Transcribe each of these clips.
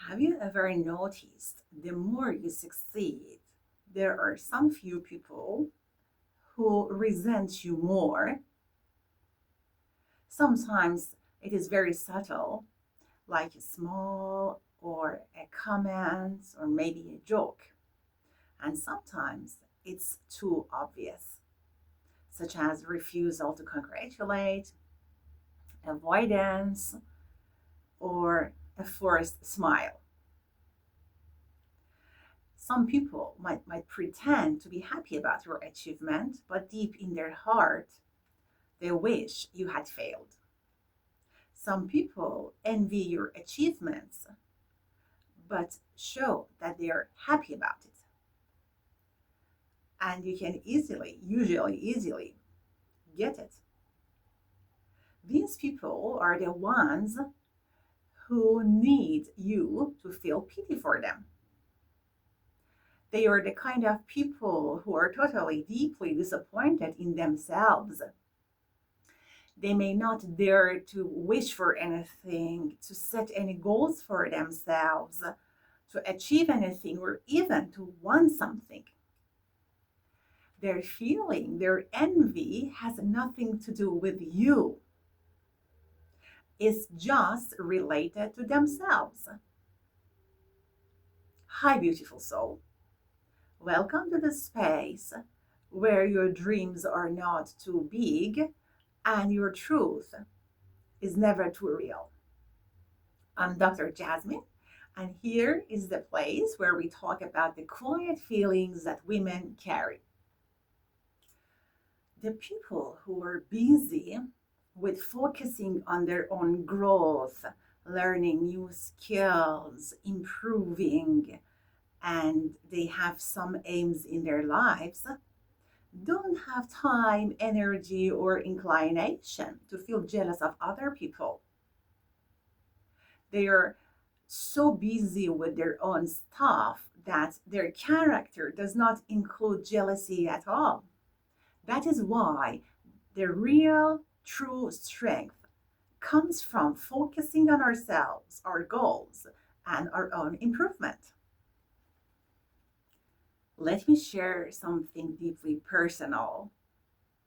Have you ever noticed the more you succeed, there are some few people who resent you more? Sometimes it is very subtle, like a small or a comment or maybe a joke. And sometimes it's too obvious, such as refusal to congratulate, avoidance, or a forced smile. Some people might pretend to be happy about your achievement, but deep in their heart, they wish you had failed. Some people envy your achievements, but show that they are happy about it. And you can usually easily, get it. These people are the ones who need you to feel pity for them. They are the kind of people who are totally deeply disappointed in themselves. They may not dare to wish for anything, to set any goals for themselves, to achieve anything, or even to want something. Their feeling, their envy has nothing to do with you. It's just related to themselves. Hi, beautiful soul. Welcome to the space where your dreams are not too big and your truth is never too real. I'm Dr. Jasmine, and here is the place where we talk about the quiet feelings that women carry. The people who are busy with focusing on their own growth, learning new skills, improving, and they have some aims in their lives, don't have time, energy, or inclination to feel jealous of other people. They are so busy with their own stuff that their character does not include jealousy at all. That is why the real, true strength comes from focusing on ourselves, our goals, and our own improvement. Let me share something deeply personal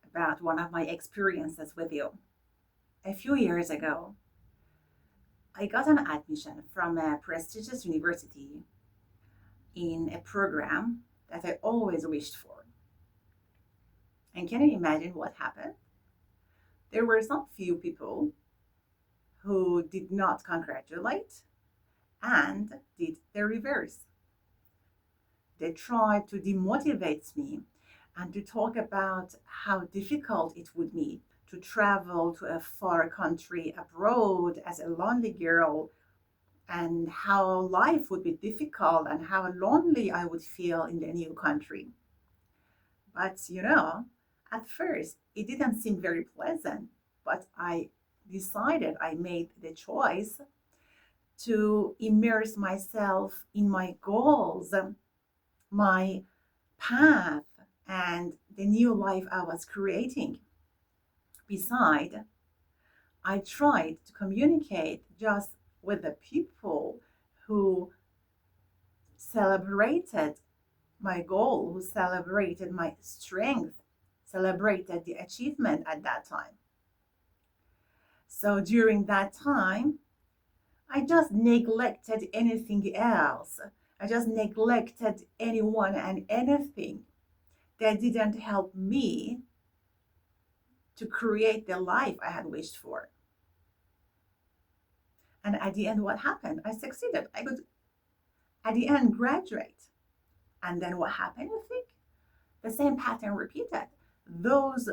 about one of my experiences with you. A few years ago, I got an admission from a prestigious university in a program that I always wished for. And can you imagine what happened? There were some few people who did not congratulate and did the reverse. They tried to demotivate me and to talk about how difficult it would be to travel to a far country abroad as a lonely girl, and how life would be difficult and how lonely I would feel in the new country. But at first it didn't seem very pleasant, but I made the choice to immerse myself in my goals, my path, and the new life I was creating. Beside, I tried to communicate just with the people who celebrated my goal, who celebrated my strength, celebrated the achievement at that time. So during that time, I just neglected anything else. I just neglected anyone and anything that didn't help me to create the life I had wished for. And at the end, what happened? I succeeded. I could, at the end, graduate. And then what happened, you think? The same pattern repeated. Those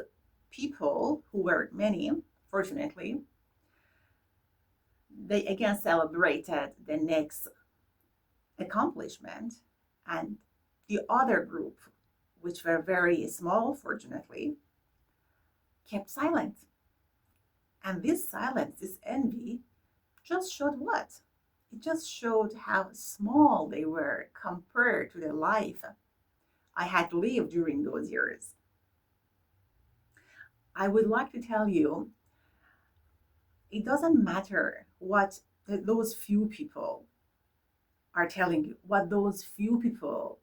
people, who were many, fortunately, they again celebrated the next accomplishment. And the other group, which were very small, fortunately, kept silent. And this silence, this envy, just showed what? It just showed how small they were compared to the life I had lived during those years. I would like to tell you, it doesn't matter what those few people are telling you, what those few people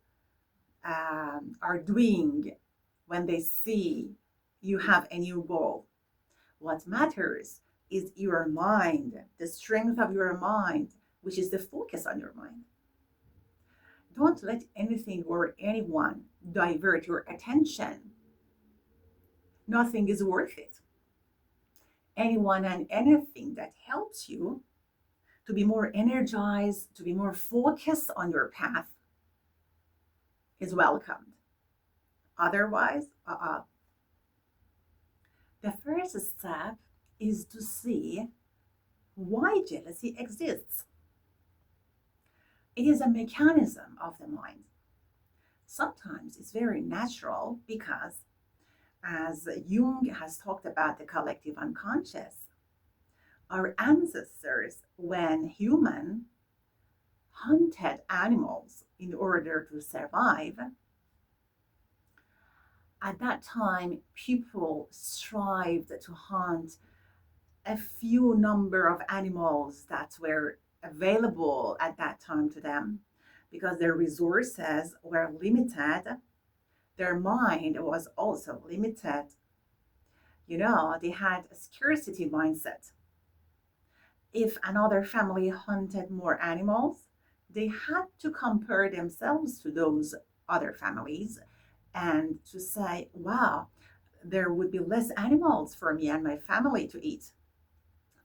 are doing when they see you have a new goal. What matters is your mind, the strength of your mind, which is the focus on your mind. Don't let anything or anyone divert your attention. Nothing is worth it. Anyone and anything that helps you to be more energized, to be more focused on your path is welcomed. Otherwise, the first step is to see why jealousy exists. It is a mechanism of the mind. Sometimes it's very natural because, as Jung has talked about the collective unconscious, our ancestors, when human, hunted animals in order to survive. At that time, people strived to hunt a few number of animals that were available at that time to them because their resources were limited. Their mind was also limited. They had a scarcity mindset. If another family hunted more animals, they had to compare themselves to those other families and to say, wow, there would be less animals for me and my family to eat.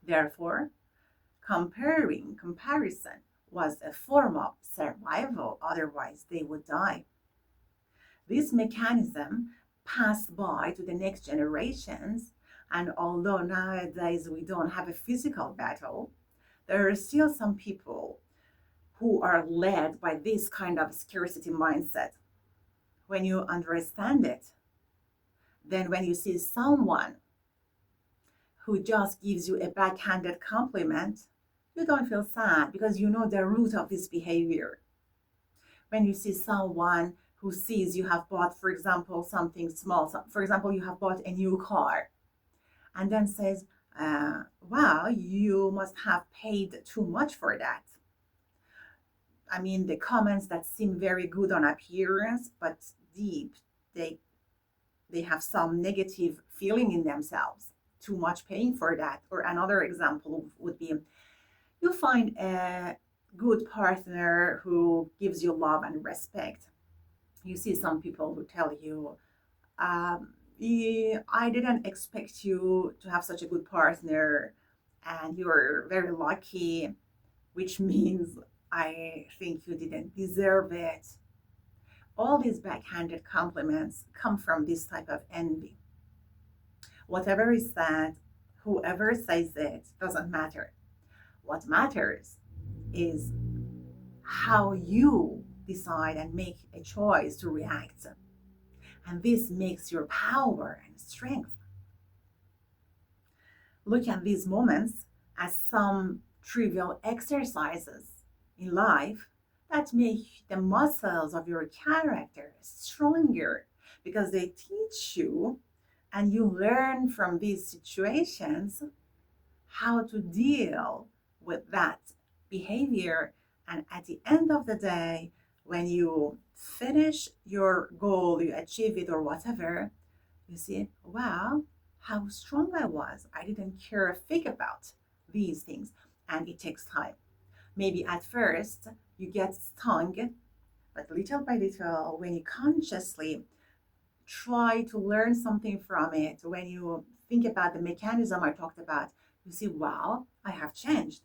Therefore, comparison was a form of survival, otherwise, they would die. This mechanism passed by to the next generations, and although nowadays we don't have a physical battle, there are still some people who are led by this kind of scarcity mindset. When you understand it, then when you see someone who just gives you a backhanded compliment, you don't feel sad because you know the root of this behavior. When you see someone who sees you have bought, for example, something small, for example, you have bought a new car, and then says, wow, you must have paid too much for that. I mean, the comments that seem very good on appearance, but deep, they they have some negative feeling in themselves. Too much paying for that. Or another example would be, you find a good partner who gives you love and respect. You see some people who tell you, yeah, I didn't expect you to have such a good partner, and you're very lucky, which means I think you didn't deserve it. All these backhanded compliments come from this type of envy. Whatever is said, whoever says it, doesn't matter. What matters is how you decide and make a choice to react. And this makes your power and strength. Look at these moments as some trivial exercises in life that make the muscles of your character stronger because they teach you and you learn from these situations how to deal with that behavior. And at the end of the day, when you finish your goal, you achieve it or whatever, you see, wow, how strong I was. I didn't care a fig about these things. And it takes time. Maybe at first you get stung, but little by little, when you consciously try to learn something from it, when you think about the mechanism I talked about, you see, wow, I have changed.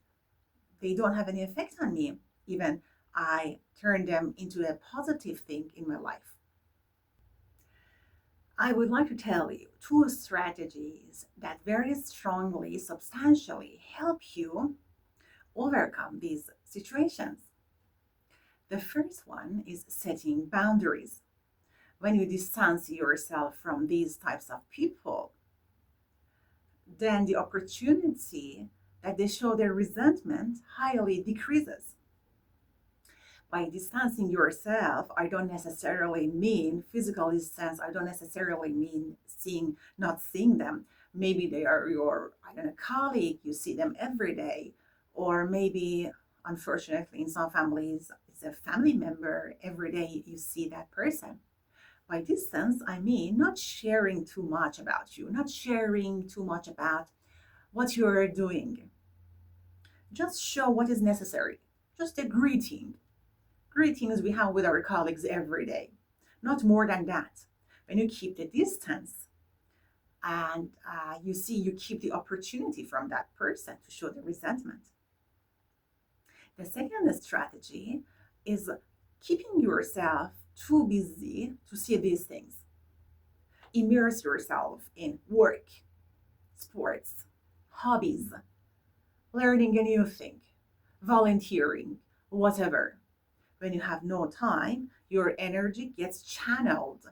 They don't have any effect on me. Even I turn them into a positive thing in my life. I would like to tell you two strategies that very strongly, substantially help you overcome these situations. The first one is setting boundaries. When you distance yourself from these types of people, then the opportunity that they show their resentment highly decreases. By distancing yourself, I don't necessarily mean physical distance. I don't necessarily mean not seeing them. Maybe they are your, I don't know, colleague, you see them every day. Or maybe Unfortunately, in some families, it's a family member. Every day you see that person. By distance, I mean not sharing too much about you, not sharing too much about what you're doing. Just show what is necessary. Just a greeting. Greetings we have with our colleagues every day. Not more than that. When you keep the distance and you see you keep the opportunity from that person to show the resentment. The second strategy is keeping yourself too busy to see these things. Immerse yourself in work, sports, hobbies, learning a new thing, volunteering, whatever. When you have no time, your energy gets channeled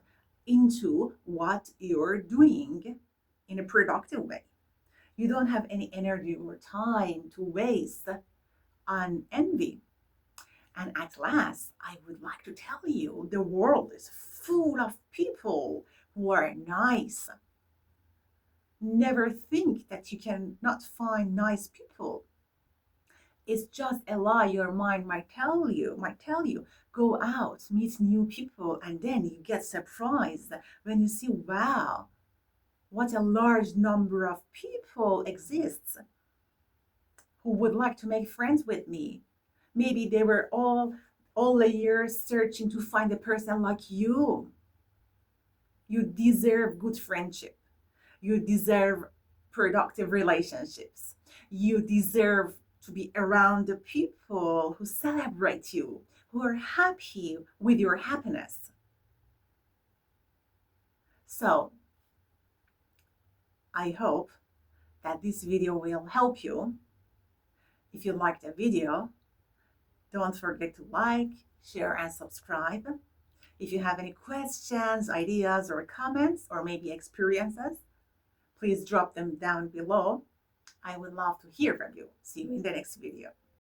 into what you're doing in a productive way. You don't have any energy or time to waste on envy. And at last, I would like to tell you the world is full of people who are nice. Never think that you can not find nice people. It's just a lie your mind might tell you. Go out, meet new people, and then you get surprised when you see, wow, what a large number of people exists who would like to make friends with me. Maybe they were all the years searching to find a person like you. You deserve good friendship. You deserve productive relationships. You deserve to be around the people who celebrate you, who are happy with your happiness. So, I hope that this video will help you. If you liked the video, don't forget to like, share, and subscribe. If you have any questions, ideas, or comments, or maybe experiences, please drop them down below. I would love to hear from you. See you in the next video.